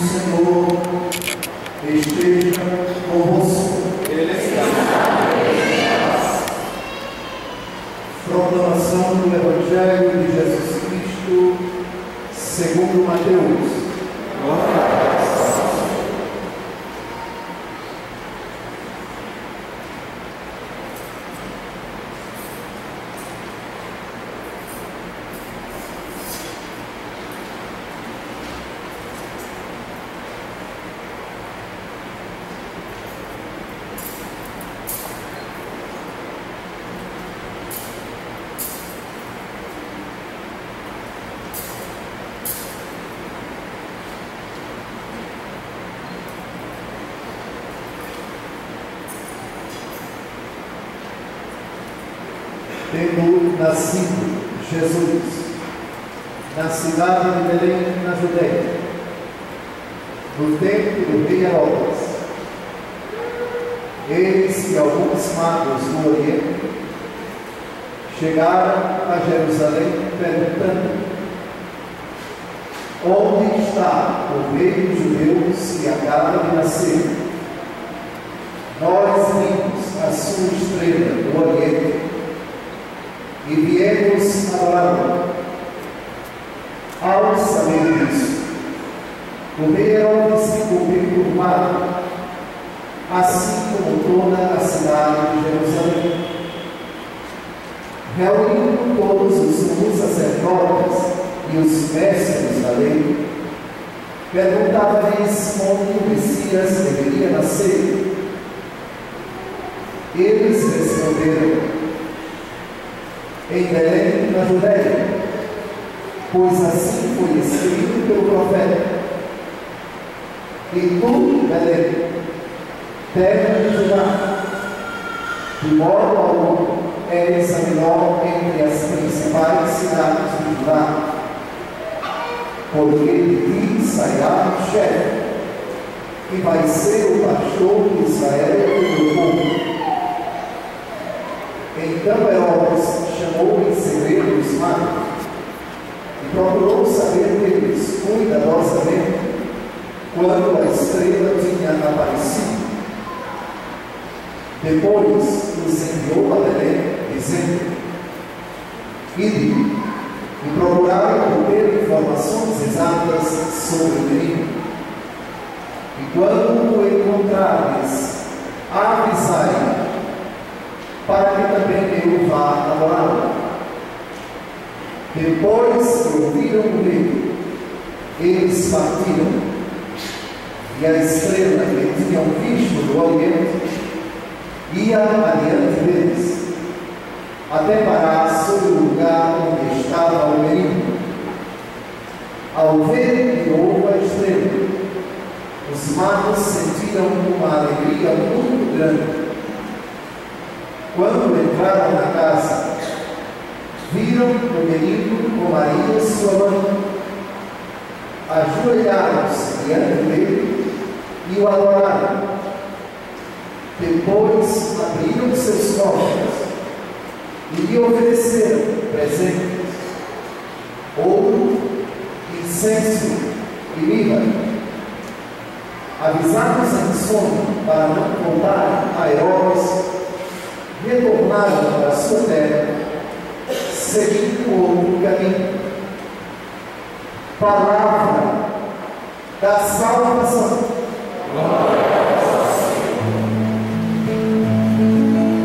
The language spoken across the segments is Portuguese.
Senhor esteja convosco. Ele está. Proclamação do Evangelho de Jesus Cristo segundo Mateus. Tendo nascido Jesus na cidade de Belém, na Judeia, no tempo do rei Herodes, eis que alguns magos do Oriente chegaram a Jerusalém perguntando: onde está o rei dos judeus que acaba de nascer? Nós vimos a sua estrela do Oriente e viemos adorá-lo. Ao saber disso, o rei Herodes ficou perturbado, assim como toda a cidade de Jerusalém. Reunindo todos os sumos sacerdotes e os mestres da lei, perguntava-lhes onde o Messias deveria nascer. Eles responderam: em Belém, na Judeia, pois assim foi escrito pelo profeta: e tu, Belém, terra de Judá, de modo algum és a menor entre as principais cidades de Judá, porque de ti sairá o chefe, que vai ser o pastor de Israel e do povo. Então Herodes chamou em segredo os magos e procurou saber deles cuidadosamente quando a estrela tinha aparecido. Depois os enviou a Belém, dizendo: ide e procurai obter informações exatas sobre o menino, e quando o encontrares, avisai, para que também eu vá adorá-lo. Depois que ouviram o rei, eles partiram, e a estrela que tinham visto do Oriente ia adiante deles, até parar sobre o lugar onde estava o menino. Ao ver de novo a estrela, os magos sentiram uma alegria muito grande. Quando entraram na casa, viram o menino com Maria, sua mãe. Ajoelharam-se diante dele e o adoraram. Depois abriram seus cofres e lhe ofereceram presentes: ouro, incenso e mirra. Avisados em sonho para não voltar a Herodes, retornaram para sua terra, seguindo outro caminho. Palavra da salvação.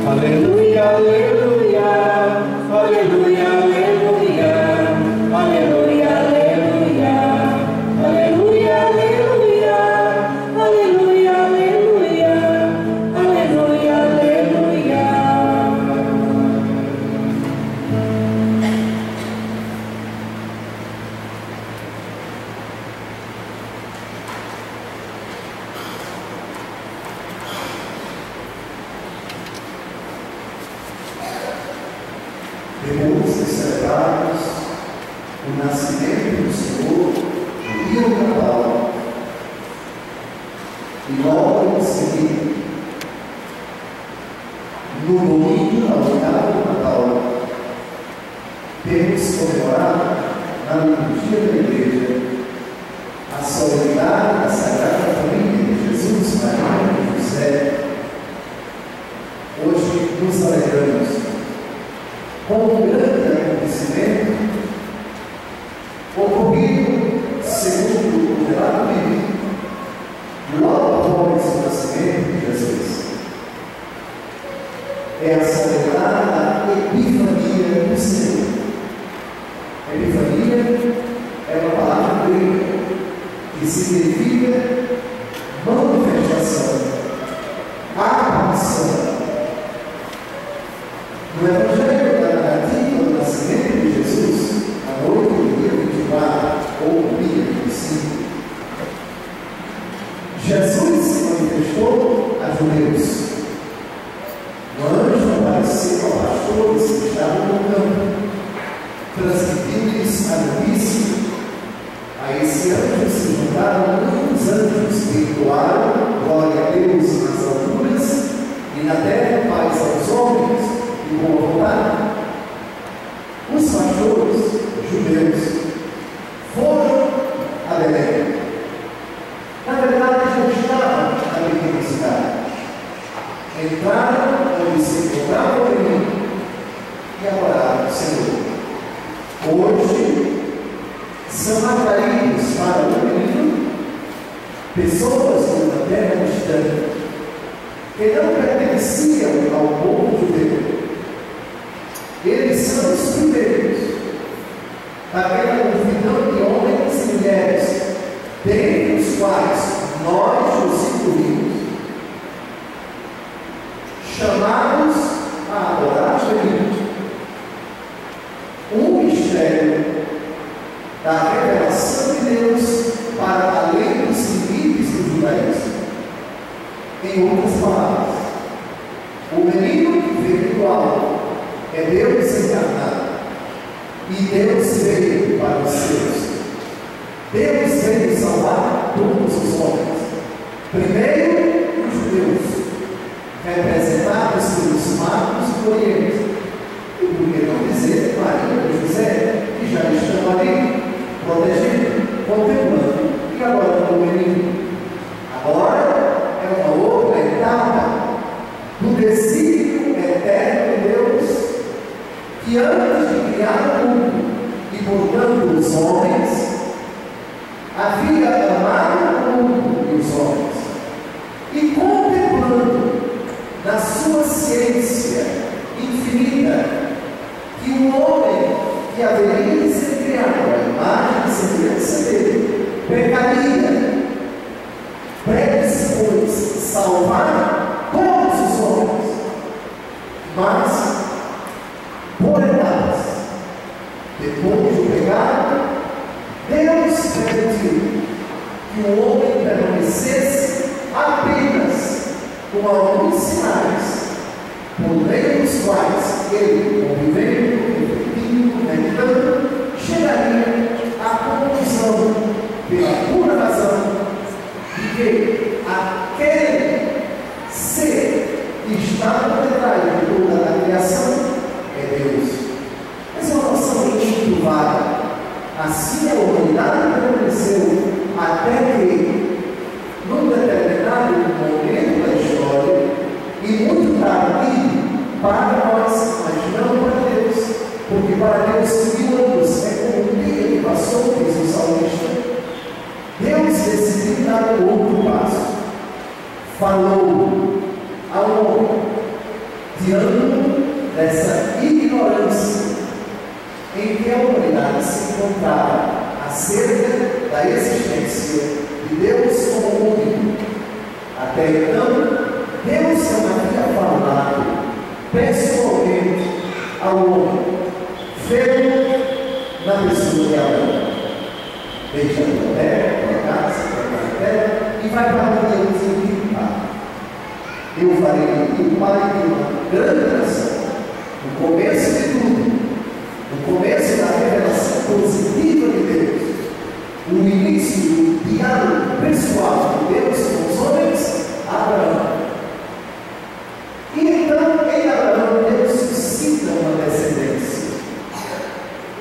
Aleluia, aleluia, aleluia, aleluia, aleluia, aleluia, aleluia, aleluia, aleluia, aleluia, aleluia, aleluia. Depois de celebrarmos o nascimento do Senhor, no dia do Natal, e logo em seguida, no domingo ao oitavo do Natal, temos comemorado na liturgia da Igreja a solenidade da ocorrido, segundo o relato bíblico, logo após o nascimento de Jesus. É a celebrada Epifania do Senhor. Epifania é uma palavra grega que significa manifestação, aparição. No Evangelho da narrativa do nascimento de Jesus, à noite do dia 24 ou do dia 25, Jesus se manifestou a judeus. O anjo apareceu a pastores que estavam no campo, transmitindo-lhes a notícia. A esse anjo se juntaram muitos anjos que entoaram glória a Deus nas alturas e na terra paz aos homens de boa vontade. Os pastores judeus foram a Belém. Na verdade, já estavam na pequena cidade. Entraram onde se encontrava o menino e adoraram o Senhor. Hoje, são atraídos para o menino pessoas de uma terra distante que não pertenciam ao povo judeu. Eles são os primeiros daquela multidão de homens e mulheres, dentre os quais nós nos incluímos, chamados a adorar o menino. Um mistério da revelação de Deus para além dos limites do judaísmo. Em outras palavras, o menino virtual é Deus encarnado, e Deus veio para os seus. Deus veio salvar todos os homens. Primeiro, os judeus, representados pelos magos do Oriente. E por que não dizer Maria e José, que já estão ali, protegendo, contemplando, e agora o menino. Agora é uma outra etapa do desígnio eterno de Deus, que antes de criar o mundo e portanto os homens, havia amado o mundo e os homens, e contemplando na sua ciência infinita que o homem que haveria de ser criado à imagem e semelhança dele pecaria, predispôs salvar todos os homens, mas por etapas. Depois do pecado, Deus permitiu que o homem permanecesse apenas com alguns sinais, por meio dos quais ele, convivendo, refletindo, meditando, chegaria à conclusão, pela pura razão, de que aquele ser que está por detrás de toda a criação é Deus. Essa é uma noção muito vaga. Assim a humanidade permaneceu até que, num determinado momento da história, e muito tardio para nós, mas não para Deus, porque para Deus 1000 anos é como um dia que passou, diz o salmista. Deus decidiu dar outro passo. Falou ao homem, diante dessa ignorância em que a humanidade se encontrava acerca da existência de Deus como único. Até então, Deus não havia falado pessoalmente ao homem, feito na pessoa de Abraão. Deixa a tua terra, a tua casa, a tua terra, e vai para onde Deus indicar. Eu farei de ti o pai de uma grande nação. No começo de tudo, no começo da revelação positiva de Deus, o início do diálogo pessoal de Deus com os homens, Abraão. E então, em Abraão, Deus suscita uma descendência,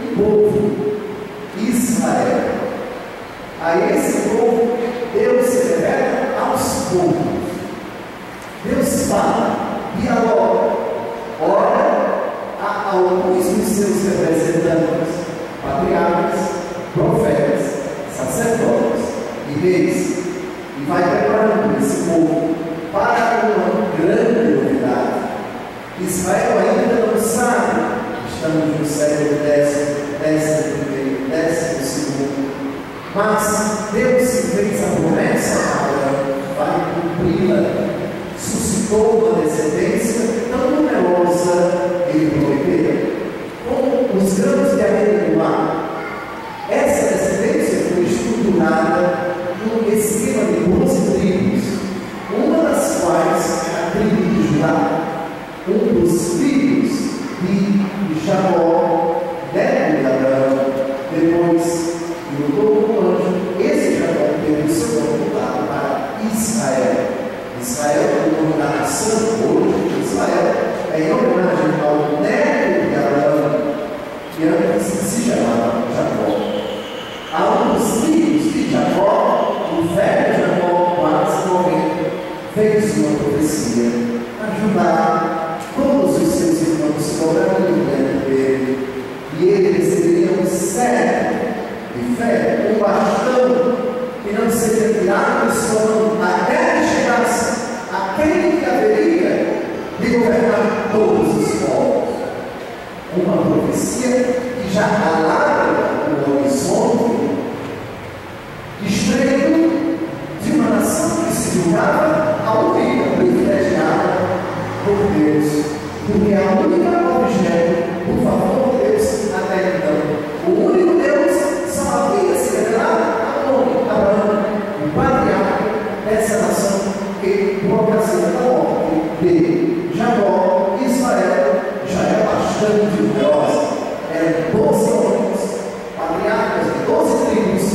um povo, Israel. A esse povo, Deus se revela aos poucos. Deus fala, dialoga, ora a alguns dos seus representantes, patriarcas, profetas, timidez e vai preparando esse povo para uma grande novidade. Israel ainda não sabe, estamos no século X, XI, mas Deus que fez a promessa a Abraão vai cumpri-la. Suscitou uma descendência tão numerosa ele prometeu, como os grãos de areia do mar. Essa descendência foi estruturada num esquema de 12 tribos, uma das quais a tribo de Judá. Um dos filhos de Jacó, neto de Abraão, depois lutou com o anjo. Esse Jacó teve o seu nome mudado para Israel. Israel é o nome da nação hoje. Israel é em homenagem ao neto de Abraão, que antes se chamava Jacó. A um dos filhos de Jacó, o velho Jacó, quase morrendo, fez uma profecia: ajudar todos os seus irmãos cobrando dentro dele, e eles receberiam certo de fé, um bastão que não seria tirado do sono até que chegasse aquele que haveria de governar todos os povos. Uma profecia que já alarga o horizonte estreito de uma nação que se julgava a única privilegiada por Deus, porque a única objeto, por favor de Deus, até então, o único Deus só havia se revelado a homem, Abraão, o patriarca dessa nação, que por ocasião da morte de Jacó, Israel já era bastante numerosa. Eram 12 homens, patriarcas de 12 tribos,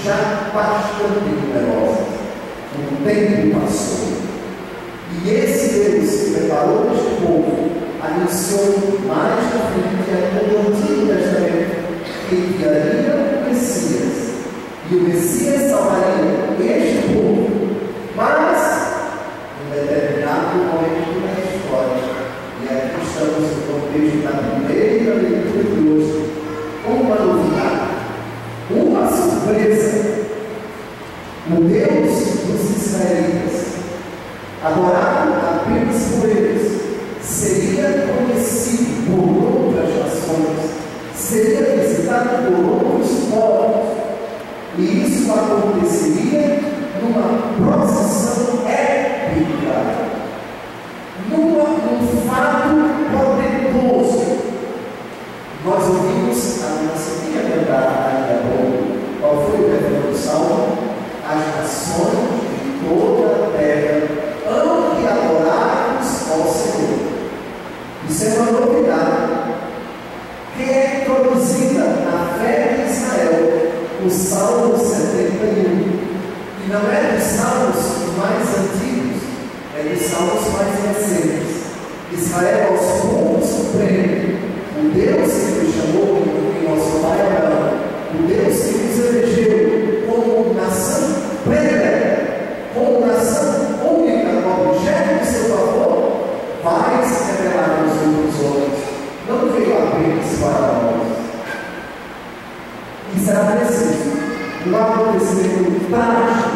já bastante numerosas. O tempo passou. E esse Deus que preparou este povo anunciou mais na frente no Antigo Testamento que enviaria o Messias, e o Messias salvaria este povo. Mas, em determinado momento da história, e aqui estamos no contexto da primeira leitura de hoje, uma novidade, uma surpresa. O Deus dos israelitas, adorado apenas por eles, seria conhecido por outras nações, seria visitado por outros povos, e isso aconteceria numa procissão épica, num fato portentoso. Nós ouvimos a nossa filha cantar ainda há pouco. Qual foi o refrão do Salmo? As nações de toda a terra hão de adorar-nos ao Senhor. Isso é uma novidade que é introduzida na fé de Israel, o Salmo 71. E não é dos salmos mais antigos, é dos salmos mais recentes. Israel aos poucos compreende o Deus que nos chamou em nosso pai Abraão, o Deus que nos elegeu como nação predileta, como nação única, objeto do seu favor, vai se revelar aos outros homens. Não veio apenas para nós. E será preciso um acontecimento trágico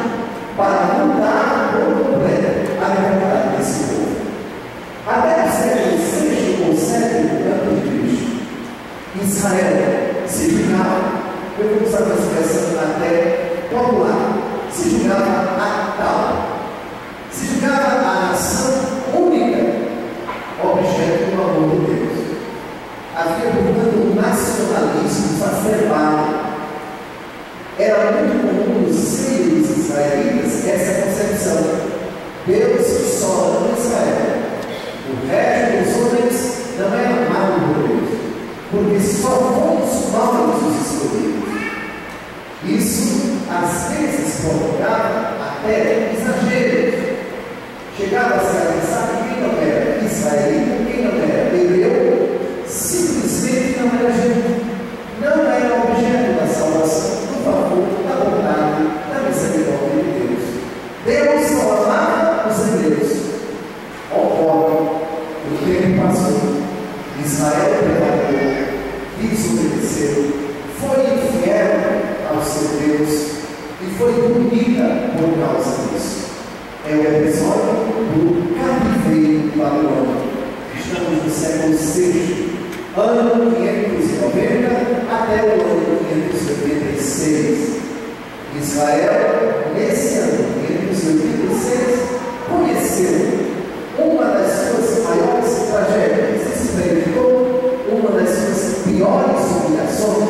para mudar por completo a realidade desse povo. Até o século VI ou VII a.C., Israel se julgava, eu vou usar uma expressão até popular, se julgava a tal, se julgava a nação única, objeto do amor de Deus. Havia, portanto, um nacionalismo exacerbado. Era muito comum nos seios israelitas essa concepção: Deus só ama Israel, o resto dos homens não é amado por Deus, porque só fomos nós os escolhidos. Isso às vezes provocava até exageros. Chegava-se a pensar que quem não era israelita, quem não era hebreu, simplesmente não era gente, não era objeto da salvação, do favor, da bondade, da misericórdia de Deus. Deus só amava os hebreus. Ocorre, o tempo passou, Israel prevaricou, desobedeceu, foi infiel ao seu Deus, e foi punida por causa disso. É o episódio do cativeiro babilônico. Estamos no século VI, ano 590 até o ano 586. Israel, nesse ano 586, conheceu uma das suas maiores tragédias, experimentou uma das suas piores humilhações,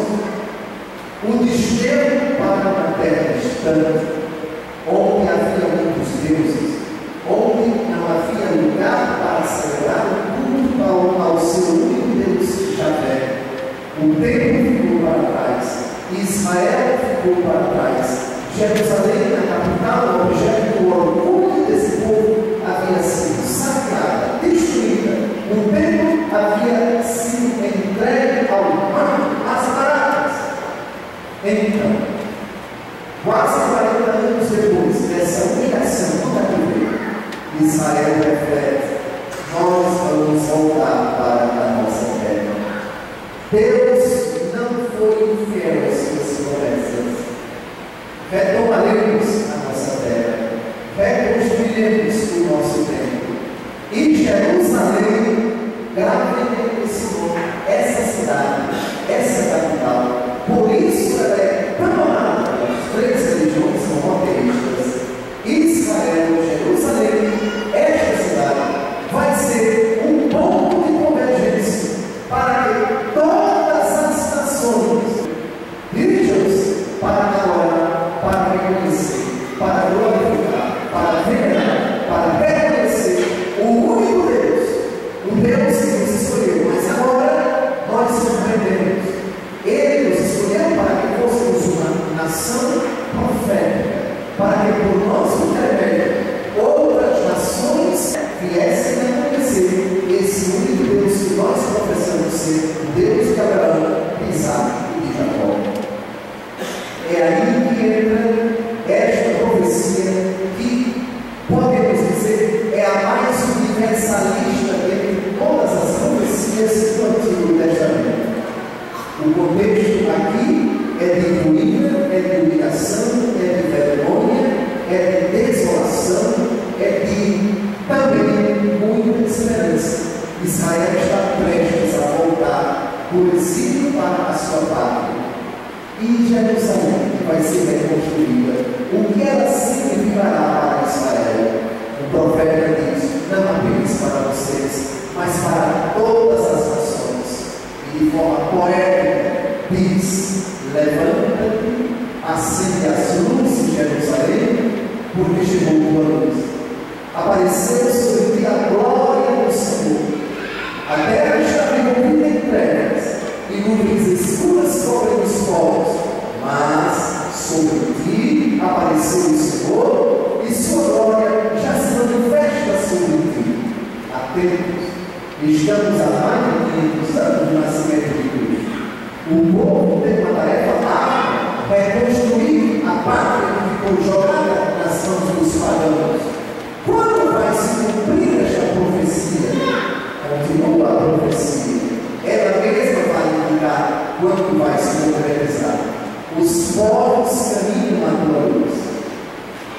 o desterro para uma terra distante, onde havia muitos deuses, onde não havia lugar para celebrar o culto ao seu único Deus, Javé. O templo ficou para trás, Israel ficou para trás, Jerusalém, a capital, o objeto do orgulho desse povo, havia sido saqueada, destruída. O templo havia sido entregue ao mar, às baratas. Então, quase 40 anos depois dessa humilhação do cativeiro, Israel reflete: nós vamos voltar para a nossa terra. Deus não foi infiel às suas promessas. Retomaremos a nossa terra, reconstruiremos o nosso templo. E Jerusalém, gravem esse nome, essa cidade, essa capital. Por isso ela é tão amada pelas três religiões monoteístas. Israel, Jerusalém, esta cidade vai ser um ponto de convergência para que todas as nações dirijam-se para adorar, para reconhecer, para glorificar, para venerar, para reconhecer o único Deus, o Deus que nos escolheu. Mas agora nós compreendemos: Ele nos escolheu para que fôssemos uma nação profética, para que por nosso intermédio outras nações viessem a conhecer esse único Deus que nós professamos ser, o Deus de Abraão, de Isaac e de Jacó. É aí que entra esta profecia que, podemos dizer, é a mais universalista entre todas as profecias do Antigo Testamento. O contexto aqui é de ruína, é de humilhação, é de vergonha, é de desolação, é de também muita esperança. Israel está prestes a voltar do exílio para a sua pátria. E Jerusalém vai ser reconstruída. O que ela significará para Israel? O profeta diz: não apenas para vocês, mas para todas as nações. E de forma poética diz: levanta-te, acende as luzes de Jerusalém, porque chegou tua luz. Apareceu sobre ti a glória do Senhor. A terra está envolvida em trevas, e nuvens escuras cobrem os povos, mas sobre ti apareceu o Senhor, e sua glória já se manifesta sobre ti. Atentos, estamos a mais de 500 anos do nascimento de Cristo. O povo tem uma tarefa árdua: reconstruir a pátria que ficou jogada nas mãos dos pagãos. Quando vai se cumprir esta profecia? Continua a profecia. Ela mesma vai indicar quando vai se concretizar. Os povos caminham à tua luz.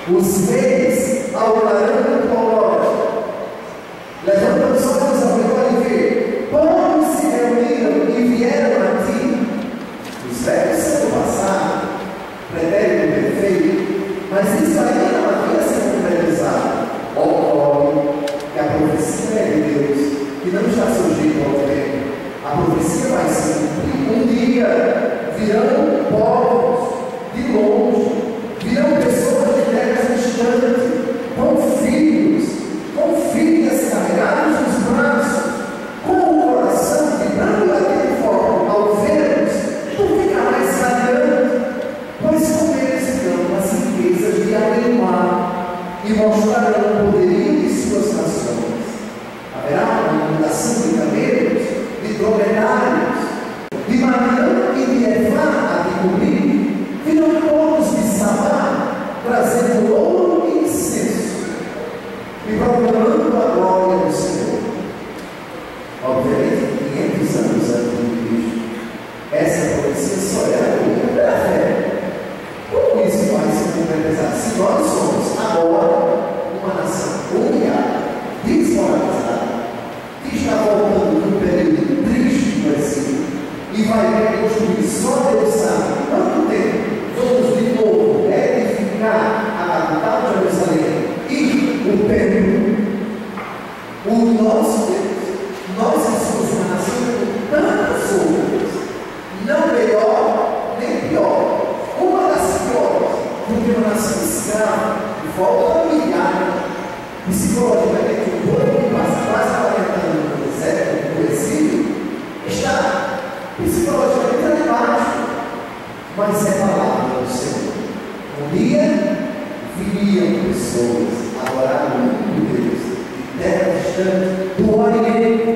Os reis adorarão a tua glória. Levanta os olhos ao redor e vê. Todos se reuniram e vieram a ti. Os velhos são do passado, pretérito perfeito, mas isso ainda não havia se concretizado. Ocorre que a profecia é de Deus, que não está sujeito ao tempo. A profecia vai se cumprir. Um dia virão povos de longe, virão pessoas de terras distantes, com filhas carregadas nos braços, com o coração vibrando daquele fogo. Ao ver-nos, tu ficarás radiante, pois com eles virão as riquezas de Abenmar e mostrarão o poderio de suas nações. Haverá uma inundação de camelos, de dromedários, de Madian e de Efá a te cobrir. Virão todos de Sabá, trazendo ouro e e vai reconstruir. Só Deus sabe quanto tempo vamos de novo edificar a capital de Jerusalém e o templo. O nosso Deus, nós somos uma nação com tantas outras, não melhor nem pior, uma das piores, porque uma nação escrava, volta familiar, psicologicamente um povo que passa quase 40 anos no deserto, no exílio, está psicologicamente lá embaixo, mas é palavra do Senhor. Um dia viriam pessoas adorar o único Deus de terra distante do Oriente.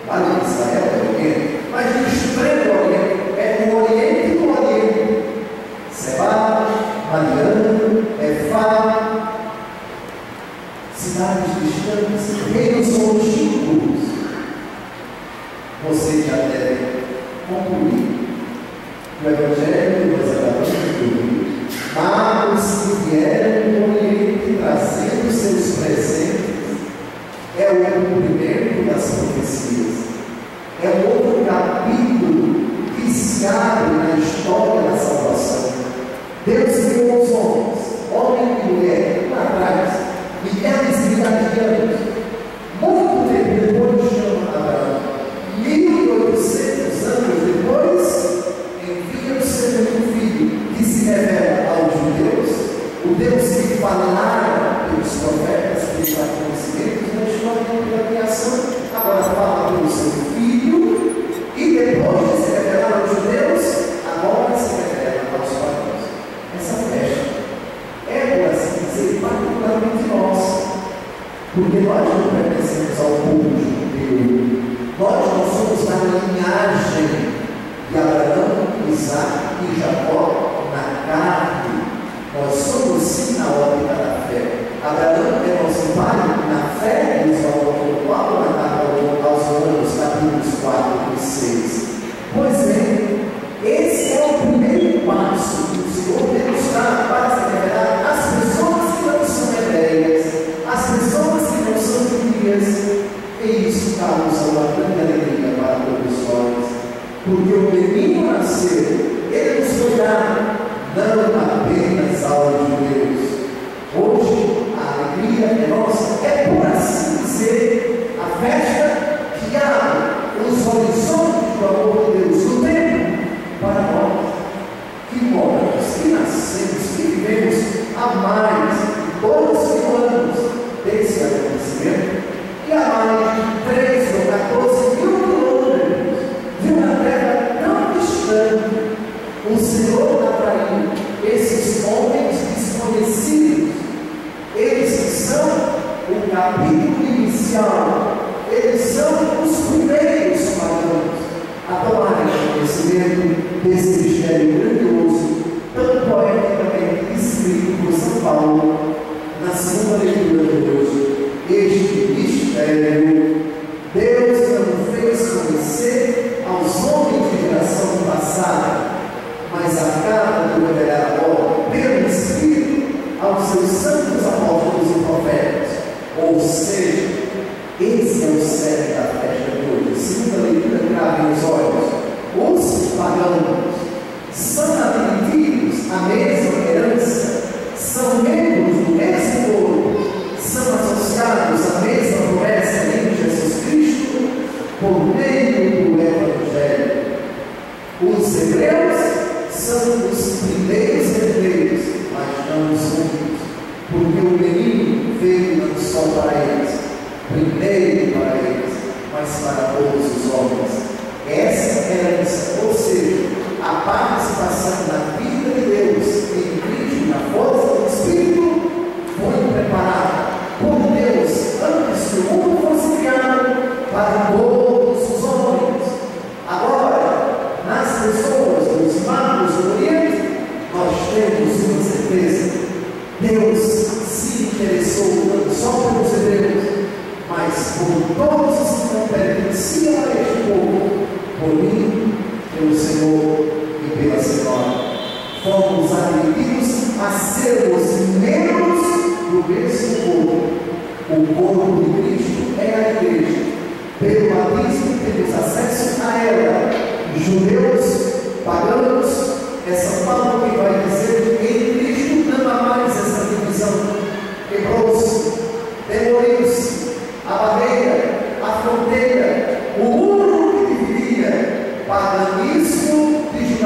Vale de Israel é o Oriente, mas do extremo Oriente, é o Oriente do Oriente. Sebá, Madian, Efá, cidades distantes, reinos longínquos. Você já deve concluir que o Evangelho nós acabamos de ouvir, magos que vieram do Oriente trazendo seus presentes, é o cumprimento das profecias, é um outro capítulo que se abre na história da salvação. Deus criou os homens, homem e mulher, lá atrás, milhares e milhares de anos. Muito tempo depois chama Abraão, 1800 anos depois, envia o seu único filho, que se revela aos judeus, o Deus que falara pelos profetas, pelos acontecimentos na história da criação, agora fala pelo seu filho, e depois de se revelar aos judeus, agora se revela aos pagãos. Essa festa é, por assim dizer, particularmente nossa, porque nós não pertencemos ao povo judeu, nós não somos da linhagem de Abraão, Isaac e Jacó na carne, nós somos sim na órbita da fé. Abraão é nosso pai na fé, diz o apóstolo Paulo na carta aos Romanos, capítulos 4 e 6. Pois bem, esse é o primeiro passo que o Senhor Deus dá para se revelar às pessoas que não são hebreias, às pessoas que não são judias, e isso causa uma grande alegria para todos nós, porque o menino nasceu, ele nos foi dado, não apenas aos judeus. Hoje a alegria é nossa, é por assim dizer, a festa que abre os horizontes do amor de Deus no tempo para nós, que moramos, que nascemos, que vivemos há mais de 12 mil anos desse acontecimento, e há mais de 13 ou 14 mil quilômetros de uma terra tão distante. O Senhor atraiu esses homens desconhecidos, eles que são o capítulo inicial, eles são os primeiros pagãos a tomarem conhecimento desse mistério grandioso, tão poeticamente escrito por São Paulo na segunda leitura de hoje. Este mistério Deus não fez conhecer aos homens de geração passada, mas acaba de revelar agora pelo Espírito aos seus santos apóstolos e profetas. Ou seja, esse é o cerne da festa de hoje. Segunda leitura, gravem os olhos. Os pagãos são admitidos à mesma herança, são membros do mesmo corpo, são associados à mesma promessa em Jesus Cristo por meio do Evangelho. Os hebreus são os primeiros herdeiros, mas não os únicos, porque o menino veio não só para eles, primeiro para eles, mas para todos os homens. Essa herança, ou seja, a participação na vida de Deus em Cristo, na força do Espírito, foi preparada por Deus antes que o mundo fosse criado para todos os homens. Agora, nas pessoas dos magos do Oriente, nós temos uma certeza: Deus se interessou não só pelos hebreus, mas por todos os que não pertenciam a este povo, por mim, pelo Senhor e pela Senhora. Fomos admitidos a sermos membros do mesmo corpo. O corpo de Cristo é a igreja. Pelo batismo temos acesso a ela, judeus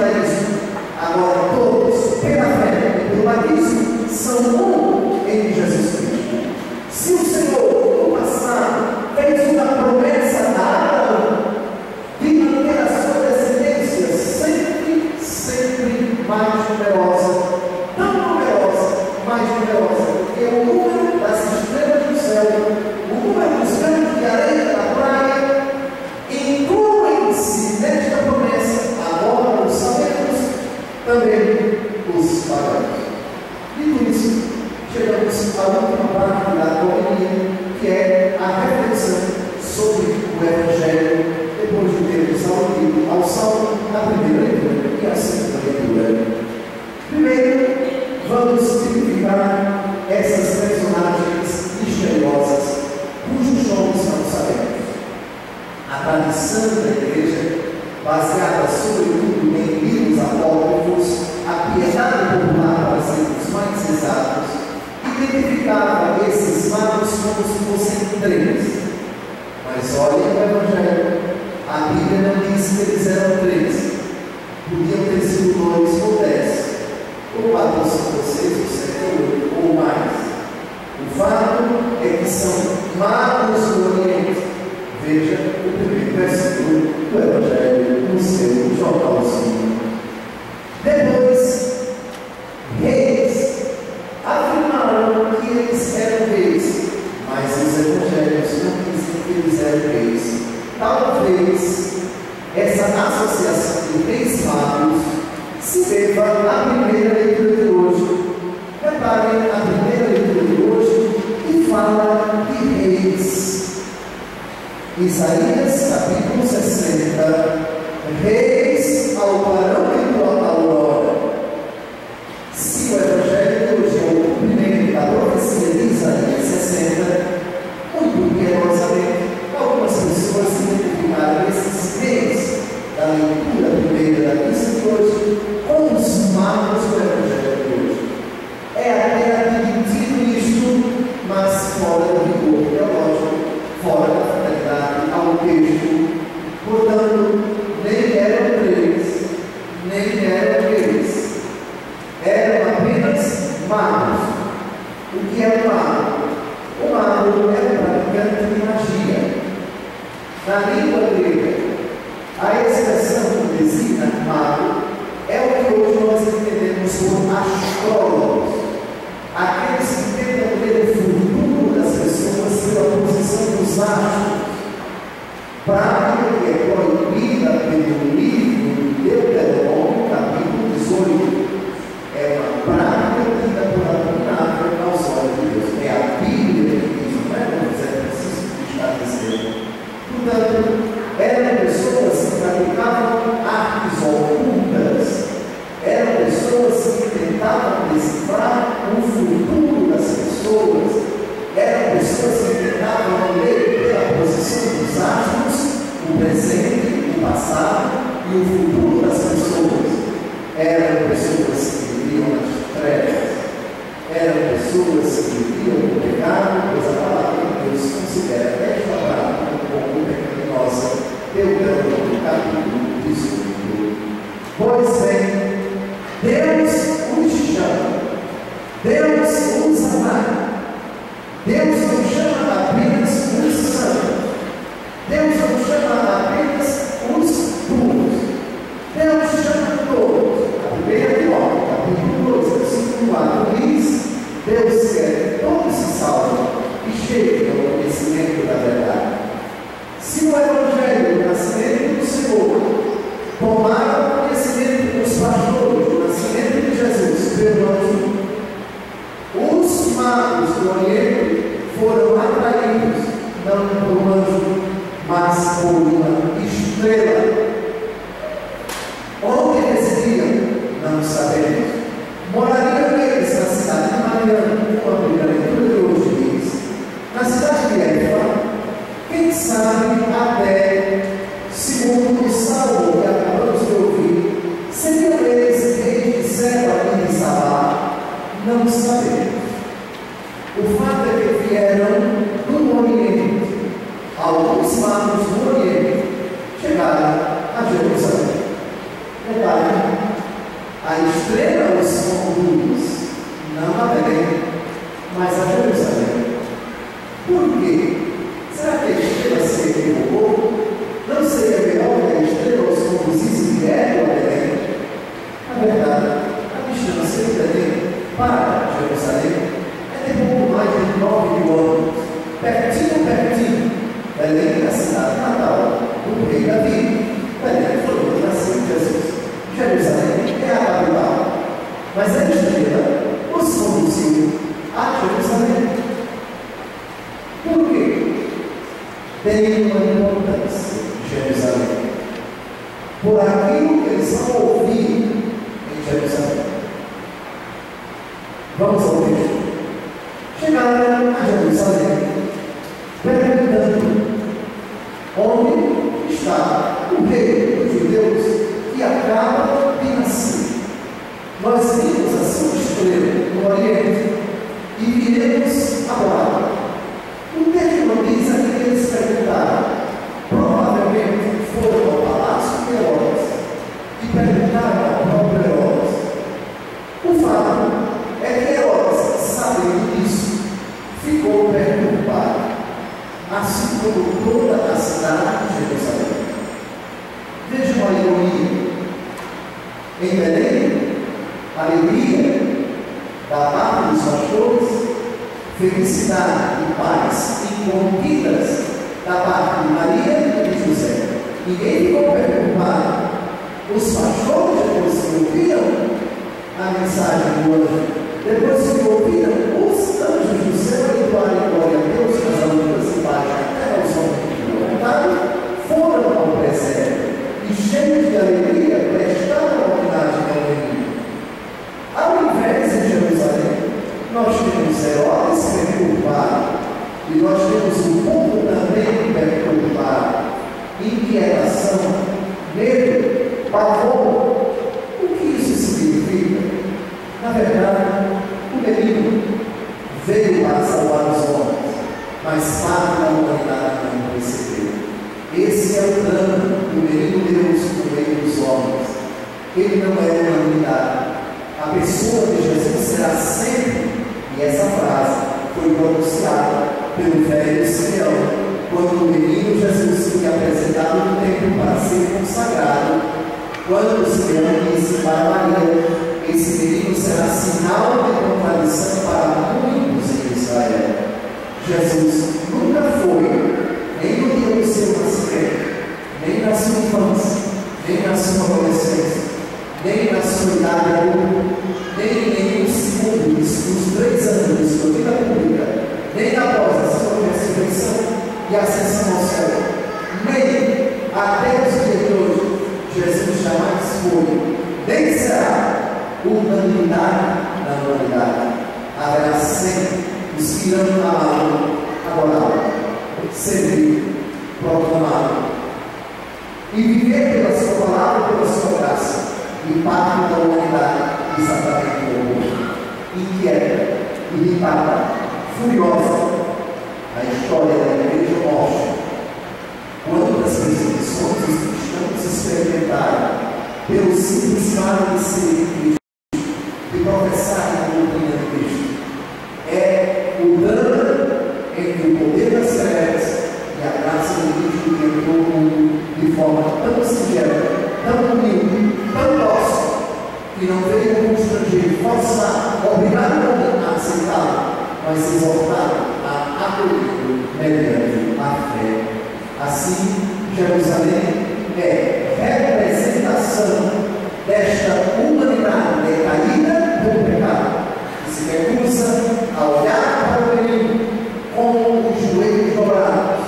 batismo. Agora todos, pela fé e pelo batismo, são um em Jesus Cristo. Se o Senhor, no passado, fez uma promessa a Abraão de manter a sua descendência sempre mais numerosa, tão numerosa, mais numerosa, que o número das estrelas do céu, o número dos grãos de areia da praia, incluem-se nesta promessa, agora o sabemos, também os pagãos. Dito isso, chegamos à última parte da homilia, que é a reflexão sobre o Evangelho, depois de termos aludido ao Salmo, a primeira leitura e a segunda leitura. Primeiro, vamos identificar essas personagens misteriosas, cujos nomes não sabemos. A tradição da igreja, baseada sobretudo em livros apócrifos, a piedade popular, para sermos mais exatos, identificava esses magos como se fossem três. Mas olhem o Evangelho, a Bíblia não diz que eles eram três, podiam ter sido 2 ou 10, ou 4 ou 5 ou 6 ou 7 ou 8 ou mais. O fato é que são magos do Oriente. Veja o primeiro versículo do Evangelho no seu jornalzinho. Depois, reis afirmaram que eles eram reis, mas os evangelhos não dizem que eles eram reis. Talvez essa associação de reis magos se deva à primeira leitura de hoje. Reparem a primeira leitura de hoje que fala de reis. Isaías capítulo 60, reis ao clarão da aurora. Se o Evangelho de hoje é o cumprimento da profecia de Isaías 60, muito piedosamente, algumas pessoas identificaram esses reis da leitura primeira da missa de hoje com os magos do Evangelho de hoje. É até admitido isto, mas fora do rigor teológico, fora da fidelidade ao texto. Portanto, nem eram três, nem eram reis, eram apenas magos. O que é um mago? O mago é um praticante de magia. Na língua grega, a expressão que designa mago é o que hoje nós entendemos por astrólogos, aqueles que tentam ler o futuro das pessoas pela posição dos astros. Prática que é proibida pelo livro de Deuteronômio, capítulo 18. É uma prática tida por abominável aos olhos de Deus. É a Bíblia que diz, não é o José Francisco que está dizendo. Portanto, eram pessoas que praticavam artes ocultas, eram pessoas que tentavam decifrar o futuro das pessoas, eram pessoas que tentavam ler pela posição dos astros o presente, o passado e o futuro das pessoas. Eram pessoas que viviam nas trevas, eram pessoas que viviam no pecado, pois a palavra de Deus considera esta prática como pecaminosa. Deuteronômio capítulo 18. Pois bem, Deus os chama, Deus os ama. Deus não chama apenas os santos, Deus não chama apenas os puros, Deus chama todos. A primeira Timóteo, capítulo 2, versículo 4 diz: Deus quer que todos se salvem não a Belém, mas a Jerusalém. Por quê? Será que a estrela se equivocou? Não seria melhor que a estrela os conduzisse direto a Belém? Na verdade, a distância de Belém para Jerusalém é de pouco mais de 9.000 anos. Pertinho. Belém é a cidade natal do rei Davi. Belém foi onde nasceu Jesus. Jerusalém é a capital. Mas a estrela os conduziu a Jerusalém. Por quê? Tem uma importância em Jerusalém. Por aquilo que eles vão ouvir em Jerusalém. Vamos ao texto. Chegaram a Jerusalém, perguntando: onde está o rei dos judeus que acaba de nascer? Nós vimos a sua estrela no Oriente e viremos agora. O texto não diz aqui que eles perguntaram. Provavelmente foram ao palácio de Herodes e perguntaram ao próprio Herodes. O fato é que Herodes, sabendo disso, ficou perturbado, assim como toda a cidade de Jerusalém. Vejam a ironia. Em Belém, alegria da parte dos pastores, felicidade e paz incontidas da parte de Maria e de José. Ninguém ficou perturbado. Os pastores, depois que ouviram a mensagem do anjo, depois que ouviram os anjos do céu e glória a Deus, nas alturas e baixo até aos homens que levantaram, foram ao presépio e, cheios de alegria, prestaram homenagem ao menino. Ao invés de Jerusalém, nós temos Herodes perturbado e nós temos o mundo também perturbado, inquietação, medo, pavor. O que isso significa? Na verdade, o menino veio para salvar os homens, mas parte da humanidade não percebeu. Esse é o plano do menino Deus no meio dos homens. Ele não é uma unidade. A pessoa de Jesus será sempre, e essa frase foi pronunciada pelo velho Simeão, quando o menino Jesus foi apresentado no templo para ser consagrado. Quando o Simeão disse para Maria: esse menino será sinal de contradição para muitos em Israel. Jesus nunca foi, nem no dia do seu nascimento, nem na sua infância, nem na sua adolescência, nem na sua idade adulta, nem no segundo dos 3 anos de sua vida pública, nem após a sua ressurreição e ascensão ao céu, nem até os dias de hoje. Jesus jamais foi, nem será, unanimidade na humanidade. Haverá sempre os que irão amá-lo, adorá-lo, servir, proclamá-lo e viver pela sua palavra, pela sua graça. E parte da humanidade exatamente o oposto, inquieta, irritada, furiosa. A história da igreja mostra quantas perseguições os cristãos experimentaram pelo simples fato de serem Cristo, de professar a doutrina de Cristo. É o drama entre o poder das trevas e a graça de Cristo que entrou no mundo de forma tão singela, tão humilde, tão próxima, que não veio como estrangeiro forçar, obrigar o homem a aceitá-lo, mas exortar a acolhê-lo mediante a fé. Assim, Jerusalém é representação desta humanidade decaída pelo pecado, que se recusa a olhar para o menino com os joelhos dobrados,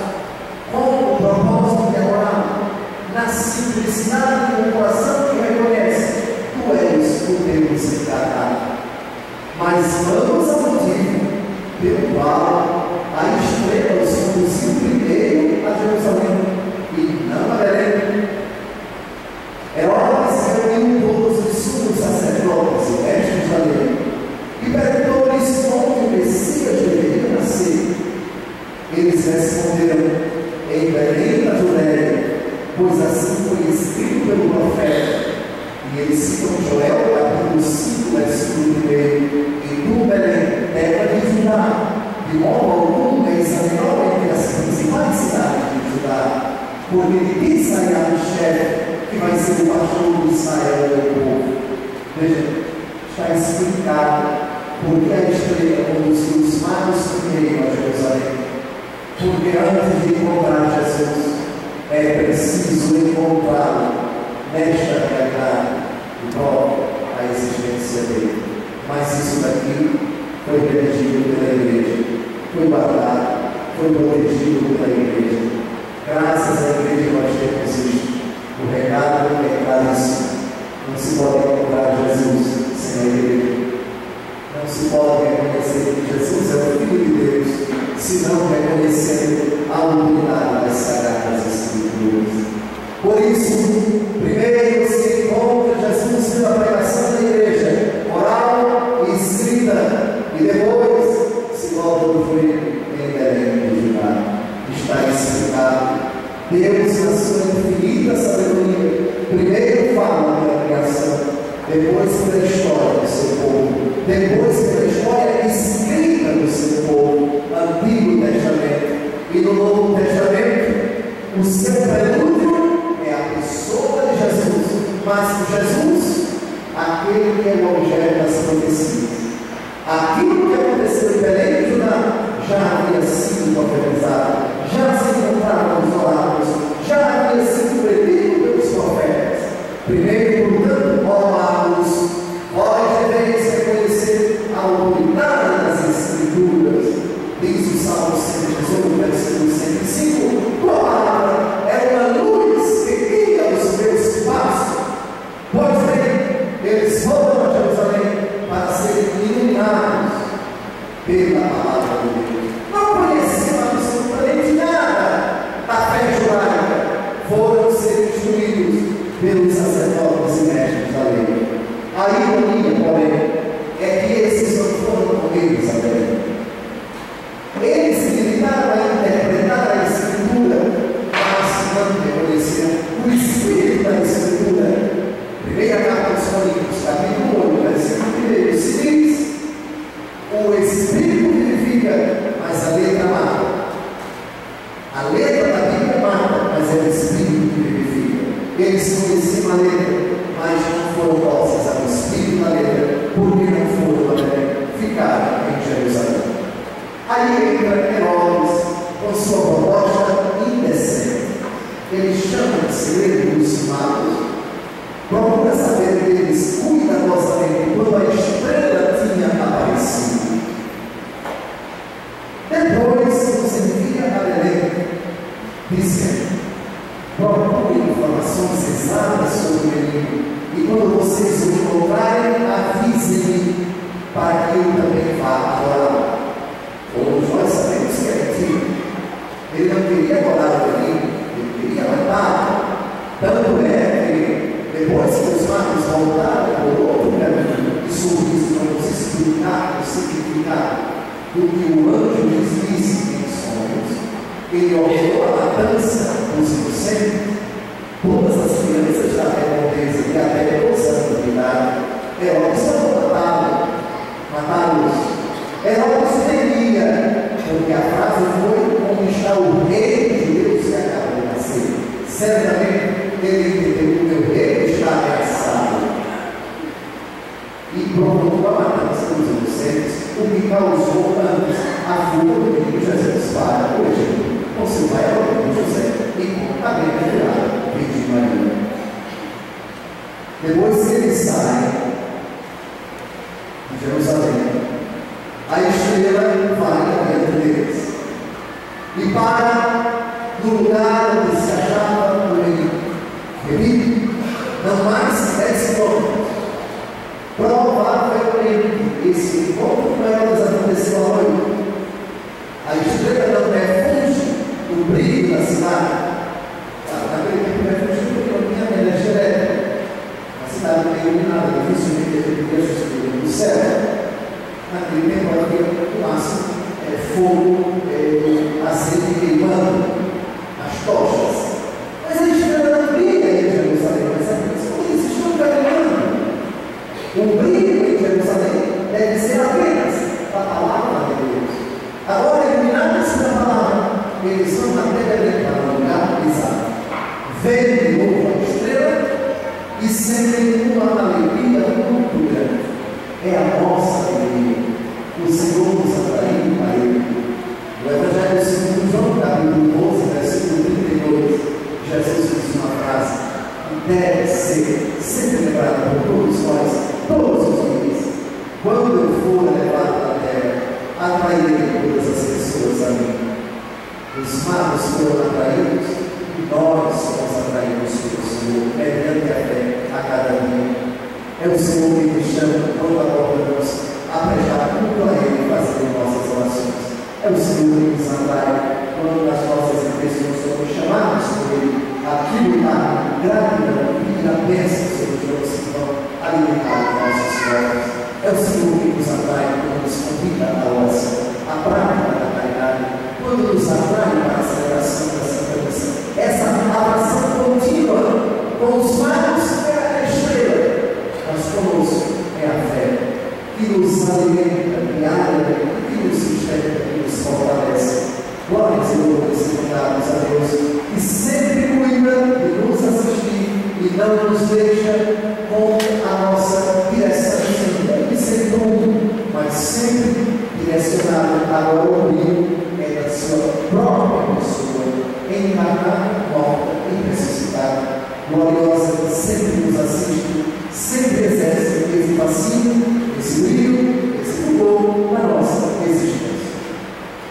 com o propósito de adorá-lo, na simplicidade do coração que reconhece: tu és o Deus encarnado. Mas vamos ao motivo pelo qual a estrela os conduziu primeiro a Jerusalém e não a Belém. Herodes reuniu todos os sumos sacerdotes e mestres da lei e perguntou-lhes onde o Messias deveria nascer. Eles responderam: em Belém da Judéia, pois assim foi escrito pelo profeta: E ele cita Joel, capítulo 5, versículo 1. E tu, Belém, terra de Judá, de modo algum és a menor entre as principais cidades de Judá, porque de ti sairá o chefe, que vai ser o pastor de Israel e do povo. Veja, está explicado porque a estrela conduziu os magos primeiro a Jerusalém. Porque antes de encontrar Jesus, é preciso encontrá-lo nesta realidade e prova a existência dele. Mas isso daqui foi redigido pela igreja, foi guardado, foi protegido pela igreja. Graças à igreja nós temos isto. O recado é claríssimo. Não se pode encontrar Jesus sem a igreja. Não se pode reconhecer que Jesus é o Filho de Deus, se não reconhecendo a unidade das Sagradas Escrituras. Por isso, primeiro se encontra Jesus pela pregação da igreja, oral e escrita, e depois se volta do fruto em Belém de Judá. Está explicado. Deus, na sua infinita sabedoria, primeiro fala pela criação, depois pela história do seu povo, depois pela história escrita do seu povo, Antigo Testamento. E no Novo Testamento, o seu prelúdio é a pessoa de Jesus, mas Jesus, aquele que é o objeto das profecias. Aquilo que aconteceu em Belém de Judá já havia sido profetizado, já se encontrava nos oráculos, já havia sido predito pelos profetas. Primeiro, portanto, ó amados, vós deveis reconhecer a autoridade das Escrituras. Diz o Salmo 118, versículo 105, tua palavra é uma luz que guia os meus passos. Pois bem, eles foram a Jerusalém para serem iluminados pela palavra de Deus. Não conheciam absolutamente nada da fé judaica, foram ser instruídos pelos sacerdotes e mestres da lei. A ironia, porém, é que esses não foram com eles a lei. Eles se limitaram a interpretar a Escritura, mas não reconheceram o Espírito da Escritura. Primeira carta aos Coríntios, capítulo 8, versículo 1, se diz: o Espírito vivifica, mas a letra mata. A letra da Bíblia mata, mas é o Espírito que vivifica. Eles conheciam a letra, mas não foram dóceis ao Espírito da letra, porque não foram a Belém, ficaram em Jerusalém. Aí entra Herodes com sua proposta indecente. Ele chama de segredo os magos, procura saber deles cuidadosamente quando a estrela tinha aparecido. Depois nos envia a Belém, dizendo: procure informações exatas sobre o menino, e quando vocês o encontrarem, avisem-me, para que eu também vá adorá-lo. Todos nós sabemos que é mentira. Ele não queria adorar o menino, ele queria matar. Tanto é que, depois que os magos voltaram por outro caminho, e sorriso para nos explicar o significado do que o anjo lhes disse em sonhos, ele ordenou a matança dos inocentes. Todas as crianças da redondeza e até 2 anos de idade, Herodes não matá-los. Herodes temia, porque a frase foi: onde está o rei de Deus que acabou de nascer? Certamente ele entendeu que o meu rei está ameaçado. E provocou a matança dos inocentes, o que causou antes a fuga do menino Jesus para o Egito, com seu pai José e com a bem-aventurada Virgem Maria. Depois que eles saem de Jerusalém, a estrela vai diante deles e para no lugar onde se achava o menino. Repito, não mais 10 quilômetros. Provavelmente esse encontro com elas aconteceu à noite. A estrela não refúgio do brilho da cidade. Naquele tempo refúgio porque não tinha energia elétrica. A cidade não é iluminada, dificilmente a gente via Jesus do céu. Naquele tempo havia o máximo fogo, azeite queimando, as tochas. Mas a estrela não brilha em Jerusalém, mas as coisas estão caminhando. O brilho em Jerusalém deve ser apenas a palavra de Deus. Agora, iluminados pela palavra, eles vão até para o lugar exato. Veem de novo a estrela e sentem uma alegria muito grande. É a nossa alegria. O Senhor nos atraiu para Ele. No Evangelho segundo João, capítulo 12, versículo 32, Jesus diz uma frase que deve ser sempre lembrada por todos nós, todos os dias. Quando eu for levado da terra, atrairei todas as pessoas a mim. Os magos foram atraídos e nós somos atraídos pelo Senhor, mediante a fé a cada dia. É o Senhor que nos chama quando acordamos a prestar culto a Ele e fazer nossas orações. É o Senhor que nos atrai quando nas nossas intenções somos chamados por Ele a tributar gratidão e a bênção sobre os nossos que vão alimentar os nossos corpos. É o Senhor que nos atrai quando nos convida à oração, à prática da caridade, quando nos atrai para a celebração da Santa Missa. Essa atração contínua com os magos é a estrela, mas conosco é a fé que nos alimenta, que alegra, que nos sustenta, que nos fortalece. Glórias e louvores dados a Deus, que sempre cuida de nos assistir e não nos deixa com a nossa direção, sempre sem tudo, mas sempre direcionado agora o brilho é da sua própria pessoa, encarnada, morta e ressuscitada, gloriosa, que sempre nos assiste, sempre exerce esse fascínio, esse brilho, esse fulgor na nossa existência.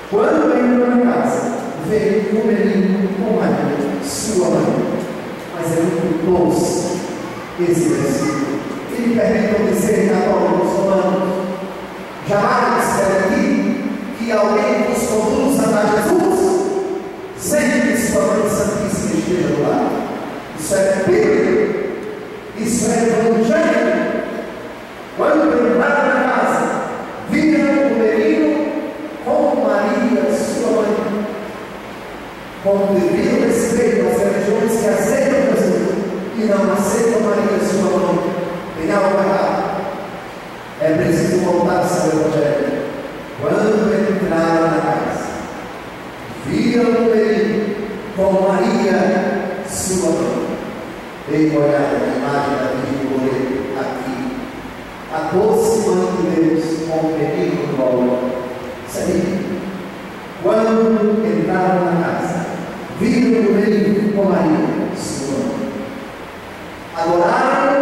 Quando entra na casa, vê o menino com Maria, sua mãe. Mas é muito doce esse versículo. Ele permite dizer católicos romanos: jamais espere aqui que alguém nos conduza a Jesus sem que sua mãe santíssima esteja do lado. Isso é bíblico, isso é evangélico. Quando entrar na casa, viram o menino com Maria, sua mãe, com devido respeito às religiões que aceitam Jesus e não aceitam Maria, sua mãe. Tem algo errado. É preciso voltar-se ao Evangelho. Quando entraram na casa, viram o menino com Maria, sua mãe. Dei uma olhada na imagem da Virgem Loreto aqui. A doce mãe de Deus com o menino no colo. Seria. Quando entraram na casa, viram o menino com Maria, sua mãe. Adoraram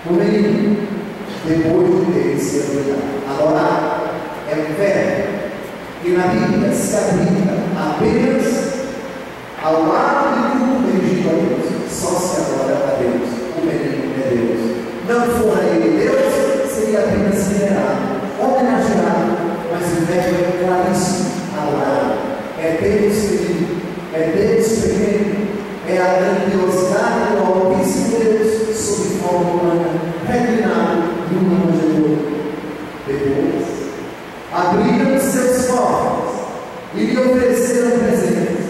o menino depois de ter se ajoelhado. Adorar é um verbo que na Bíblia se aplica apenas ao lado de tudo dirigido a Deus. Só se adora a Deus. O menino é Deus. Não for ele Deus, seria apenas venerado, homenageado, mas o verbo é claríssimo: adorar. É Deus querido, é Deus pequeno, é a grandiosidade do Altíssimo Deus sob forma humana, reclinado numa manjedoura. Depois, abriram seus cofres e lhe ofereceram presentes: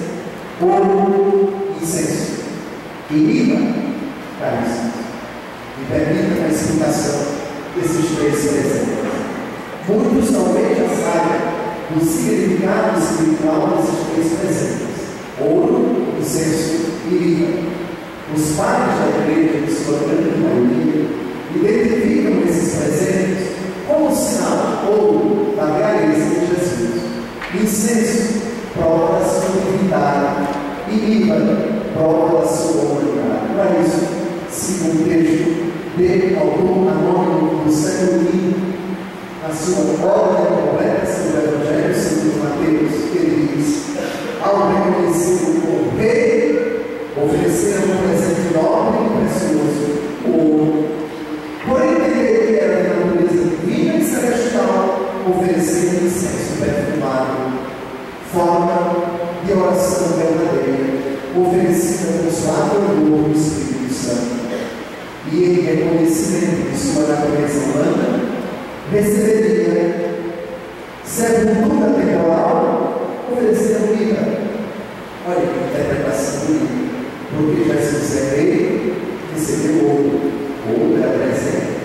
ouro, incenso e mirra caríssimos. E permita a explicação desses três presentes. Muitos talvez já saibam do significado espiritual desses três presentes: ouro, incenso e mirra. Os pais da igreja, de sua grande maioria, identificam esses presentes como sinal ouro da realeza de Jesus. Incenso, prova da sua divindade, e mirra, prova da sua humanidade. Para isso, segundo o texto de autor anônimo do século V, na sua ordem completa sobre o Evangelho segundo Mateus, ele diz: ao reconhecer o rei, ofereceram um presente nobre e precioso, ouro. Por entender que era de natureza divina e celestial, ofereceram incenso perfumado, forma de oração verdadeira, oferecida com suave odor do Espírito Santo. E em reconhecimento de sua natureza humana, receberia sepultura temporal, oferecendo vida. Olha que interpretação bonita, porque Jesus é rei, recebeu ouro. Ouro é presente,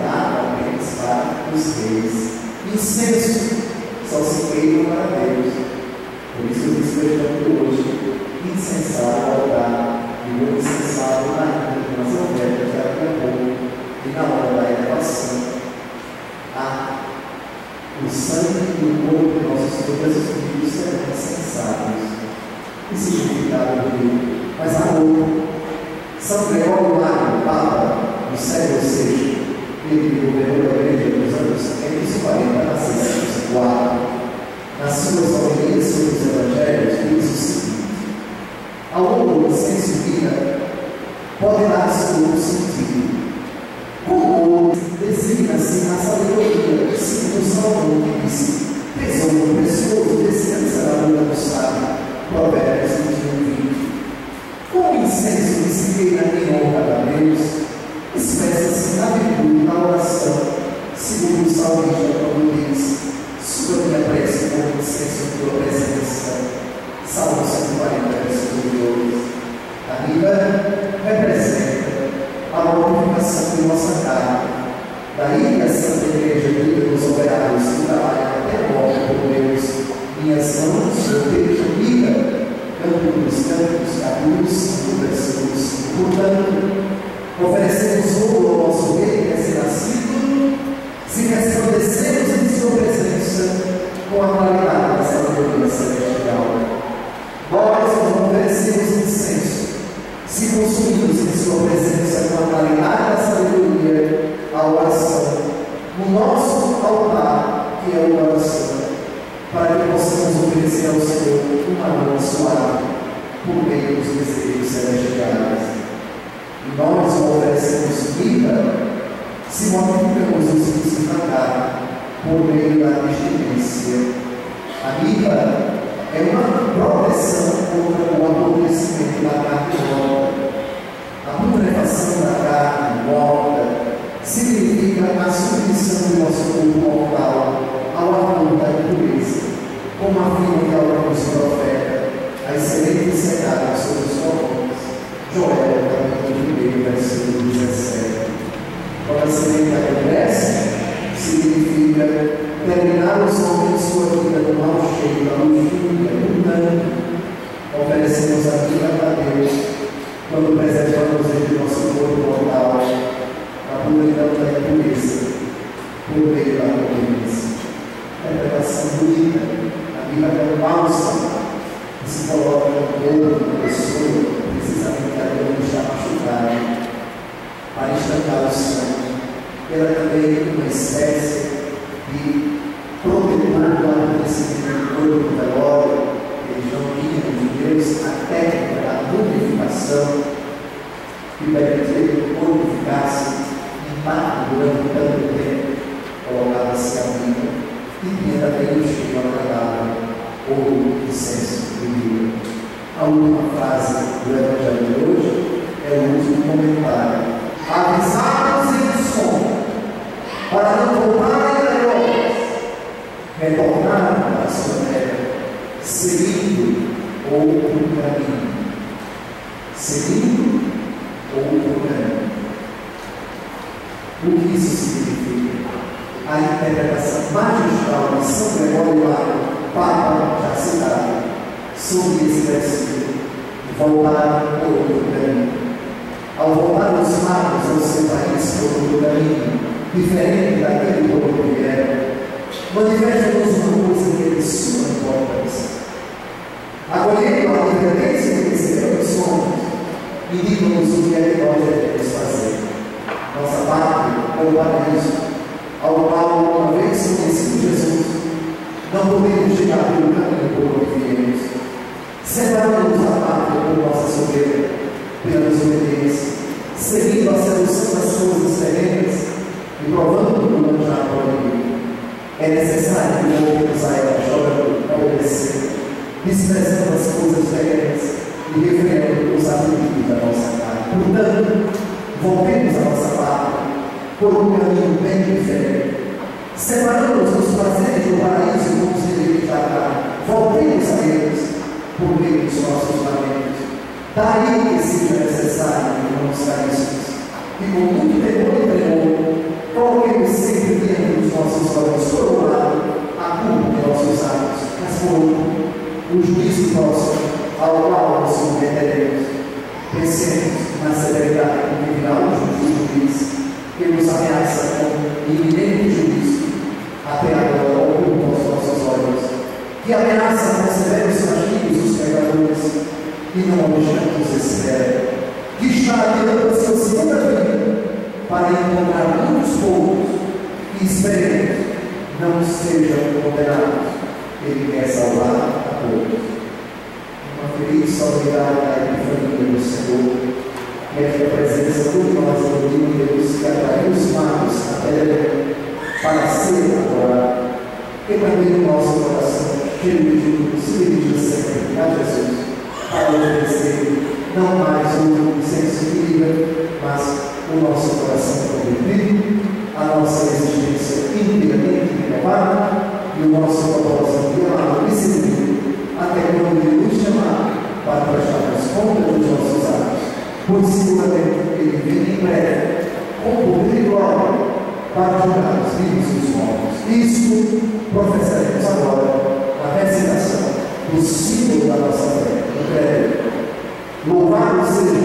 dos reis. Incenso só se queima para Deus. Por isso eu despertando hoje, incensar ao altar, e vou incensar nas ofertas daqui a pouco, e na hora da elevação. O sangue e o corpo de nosso Senhor Jesus Cristo serão incensados. Que significado bíblico. Mas há outro. São Gregório Magno, Papa, no século VI, ele governou a igreja nos anos entre os 40 a 604. Nas suas homilias sobre os evangelhos, diz o seguinte: ao longo do senso vida, pode dar-se outro sentido. Como designa-se a sabedoria, segundo Salomão, que disse: tesouro precioso, descansa na lua do sábio. Provérbios 21:20. Como incenso que se queima em honra a Deus, expressa-se na virtude da oração, segundo o salmista, quando diz: suba minha prece como incenso em tua presença. Salmo 140, versículo 2. A vida representa a mortificação de nossa carne. Daí que a Santa Igreja grita dos operários que trabalham até a morte por Deus: minhas mãos, eu vejo vida. Canto dos Cantos, capítulo 5, versículo 5. Portanto, oferecemos ouro ao nosso Rei recém-nascido, se resplandecemos em sua presença com a claridade da sabedoria celestial. Nós nos oferecemos incenso, se consumimos em sua presença com a claridade da sabedoria, a oração, no nosso altar, que é o oração, para que possamos oferecer ao Senhor uma mão suave por meio dos desejos celestiais. E nós oferecemos vida se modificamos os vícios da carne por meio da abstinência. A vida é uma proteção contra o apodrecimento da carne morta. A putrefação da carne morta significa a submissão do nosso corpo mortal ao amor da impureza, como afirma alguns profetas, as sementes secadas sobre os corpos. Joel, capítulo 1, versículo 17. Quando a semente apodrece, significa terminar os homens sua vida no mau cheio, da luxúria, portanto, oferecemos a vida a Deus quando preservamos entre nosso corpo mortal a pureza da impureza por meio da obediência. Interpretação bonita, a vida é um bálsamo que se coloca no corpo da pessoa, precisamente aquele que está machucado, para estancar o sangue. Ela também é uma espécie de protetor do acontecimento do corpo do velório. Eles não tinham de Deus a técnica da lubrificação que permitia que o corpo ficasse intacto durante tanto tempo. Colocava-se a vida e tinha também o cheiro agradável ou o incenso de vida. A última frase do Evangelho de hoje é o último comentário. Avisados em som, para não voltarem a nós, retornaram para a sua terra, seguindo outro caminho. Seguindo outro caminho. O que isso significa? A interpretação magistral de São Gregório Magno, Papa já citado, sobre esse versículo: voltaram por outro caminho. Ao voltar os magos ao seu país por outro caminho, diferente daquele por onde vieram, manifestam-nos uma coisa que eles suma importância. Acolhendo a independência que receberam dos homens, indicam-nos o que é que nós devemos fazer. Nossa pátria é o paraíso, ao qual, uma vez conhecido Jesus, não podemos chegar pelo caminho por onde viemos. Separamos a pátria por nossa soberba, pela desobediência, seguindo a sedução das coisas terrenas e provando do manjar proibido. É necessário que voltemos a ela chorando, obedecendo, desprezando as coisas terrenas e refreando os apetites da nossa carne. Portanto, voltemos a nossa pátria por um caminho bem diferente. Separamos os prazeres do paraíso com os deleites da carne. Voltemos a eles por meio dos nossos lamentos. Daí que seja necessário, irmãos caríssimos, que com muito temor e tremor, coloquemos sempre desviando os nossos olhos por um lado, a culpa de nossos atos, mas por outro, o juízo próximo ao qual nos submeteremos. Pensemos na severidade que virá o justo juiz, que nos ameaça com iminente juízo, até agora oculto aos nossos olhos, que ameaça com severos castigos os pecadores, e não obstante os espera, que está adiando a sua segunda vinda, para encontrar muitos povos que esperemos não sejam condenados. Ele quer salvar a todos. Uma feliz solidariedade da família do Senhor, que é a presença de nós, do Deus, que atraiu os magos à terra para ser adorado, que também o nosso coração, cheio de se dirige sempre a Jesus, para oferecer não mais um senso de vida, mas o nosso coração convertido, a nossa existência inteiramente renovada e o nosso propósito de amar e servir, até quando Ele nos chamar para prestarmos conta dos nossos atos, pois seguramente Ele vem em breve, com poder e glória, para julgar os vivos e os mortos. Isso professaremos agora na recitação do símbolo da nossa fé, o credo. Louvado seja